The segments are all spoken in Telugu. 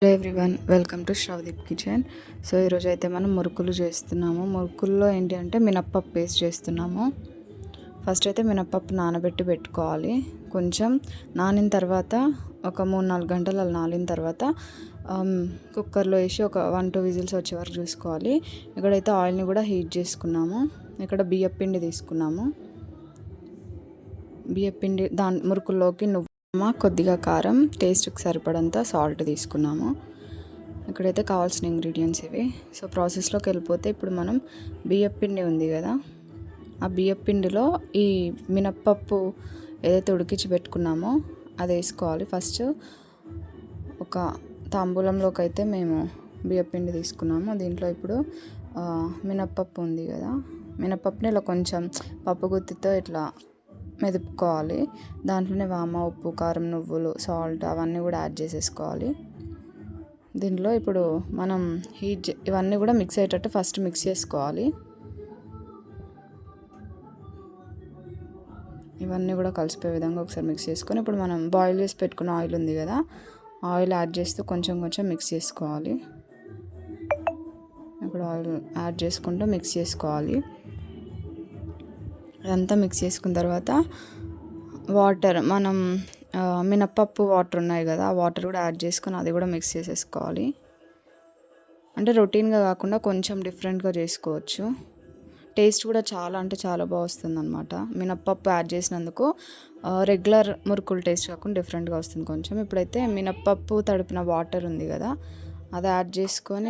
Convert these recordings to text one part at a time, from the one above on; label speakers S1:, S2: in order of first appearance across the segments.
S1: Hello everyone, welcome to Shravadeep kitchen. So ఈరోజు అయితే మనం మురుకులు చేస్తున్నాము. మురుకుల్లో ఏంటి అంటే మినప్పప్పు పేస్ట్ చేస్తున్నాము. ఫస్ట్ అయితే మినప్పప్పు నానబెట్టి పెట్టుకోవాలి. కొంచెం నానిన తర్వాత ఒక 3-4 గంటలు అలా నానిన తర్వాత కుక్కర్లో వేసి ఒక 1-2 విజిల్స్ వచ్చే వరకు చూసుకోవాలి. ఇక్కడైతే ఆయిల్ని కూడా హీట్ చేసుకున్నాము. ఇక్కడ బియ్యపిండి తీసుకున్నాము. బియ్యపిండి మురుకుల్లోకి కొద్దిగా కారం, టేస్ట్కి సరిపడంత సాల్ట్ తీసుకున్నాము. ఇక్కడైతే కావాల్సిన ఇంగ్రీడియంట్స్ ఇవి. సో ప్రాసెస్లోకి వెళ్ళిపోతే ఇప్పుడు మనం బియ్యపిండి ఉంది కదా, ఆ బియ్యపిండిలో ఈ మినప్పప్పు ఏదైతే ఉడికించి పెట్టుకున్నామో అది వేసుకోవాలి. ఫస్ట్ ఒక తాంబూలంలోకి అయితే మేము బియ్యపిండి తీసుకున్నాము. దీంట్లో ఇప్పుడు మినప్పప్పు ఉంది కదా, మినప్పప్పుని ఇలా కొంచెం పప్పు గుత్తితో ఇట్లా మెదుపుకోవాలి. దాంట్లోనే వామ, ఉప్పు, కారం, నువ్వులు, సాల్ట్ అవన్నీ కూడా యాడ్ చేసేసుకోవాలి. దీంట్లో ఇప్పుడు మనం ఇవన్నీ కూడా మిక్స్ అయ్యేటట్టు ఫస్ట్ మిక్స్ చేసుకోవాలి. ఇవన్నీ కూడా కలిసిపోయే విధంగా ఒకసారి మిక్స్ చేసుకొని ఇప్పుడు మనం బాయిల్ చేసి పెట్టుకున్న ఆయిల్ ఉంది కదా, ఆయిల్ యాడ్ చేస్తూ కొంచెం కొంచెం మిక్స్ చేసుకోవాలి. ఇప్పుడు ఆయిల్ యాడ్ చేసుకుంటూ మిక్స్ చేసుకోవాలి. అదంతా మిక్స్ చేసుకున్న తర్వాత వాటర్, మనం మినప్పప్పు వాటర్ ఉన్నాయి కదా, ఆ వాటర్ కూడా యాడ్ చేసుకొని అది కూడా మిక్స్ చేసేసుకోవాలి. అంటే రొటీన్గా కాకుండా కొంచెం డిఫరెంట్గా చేసుకోవచ్చు. టేస్ట్ కూడా చాలా అంటే చాలా బాగా వస్తుంది అనమాట. మినప్పప్పు యాడ్ చేసినందుకు రెగ్యులర్ మురుకులు టేస్ట్ కాకుండా డిఫరెంట్గా వస్తుంది కొంచెం. ఇప్పుడైతే మినప్పప్పు తడిపిన వాటర్ ఉంది కదా, అది యాడ్ చేసుకొని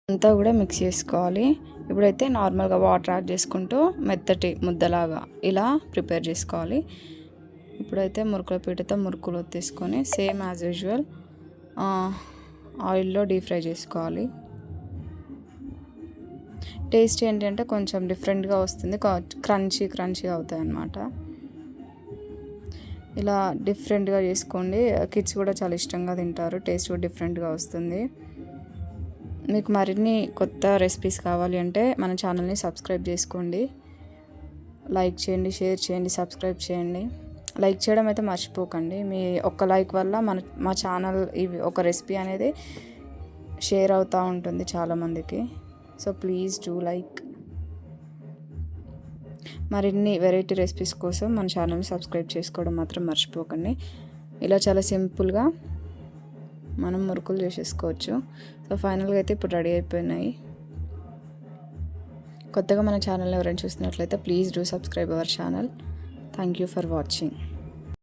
S1: అంతా కూడా మిక్స్ చేసుకోవాలి. ఇప్పుడైతే నార్మల్గా వాటర్ యాడ్ చేసుకుంటూ మెత్తటి ముద్దలాగా ఇలా ప్రిపేర్ చేసుకోవాలి. ఇప్పుడైతే మురుకుల పీటతో మురుకులు తీసుకొని సేమ్ యాజ్ యూజువల్ ఆయిల్లో డీప్ ఫ్రై చేసుకోవాలి. టేస్ట్ ఏంటంటే కొంచెం డిఫరెంట్గా వస్తుంది, క్రంచీగా అవుతాయి అన్నమాట. ఇలా డిఫరెంట్గా చేసుకోండి, కిడ్స్ కూడా చాలా ఇష్టంగా తింటారు. టేస్ట్ కూడా డిఫరెంట్గా వస్తుంది. మీకు మరిన్ని కొత్త రెసిపీస్ కావాలి అంటే మన ఛానల్ని సబ్స్క్రైబ్ చేసుకోండి. లైక్ చేయండి, షేర్ చేయండి, సబ్స్క్రైబ్ చేయండి. లైక్ చేయడం అయితే మర్చిపోకండి. మీ ఒక్క లైక్ వల్ల మా ఛానల్ ఇవి ఒక రెసిపీ అనేది షేర్ అవుతూ ఉంటుంది చాలామందికి. So please do like. మరిన్ని వెరైటీ రెసిపీస్ కోసం మన ఛానల్ని సబ్స్క్రైబ్ చేసుకోవడం మాత్రం మర్చిపోకండి. ఇలా చాలా సింపుల్గా మనం మురుకులు చేసేసుకోవచ్చు. సో ఫైనల్గా అయితే ఇప్పుడు రెడీ అయిపోయినాయి. కొత్తగా మన ఛానల్ ఎవరైనా చూస్తున్నట్లయితే please do subscribe our channel. Thank you for watching.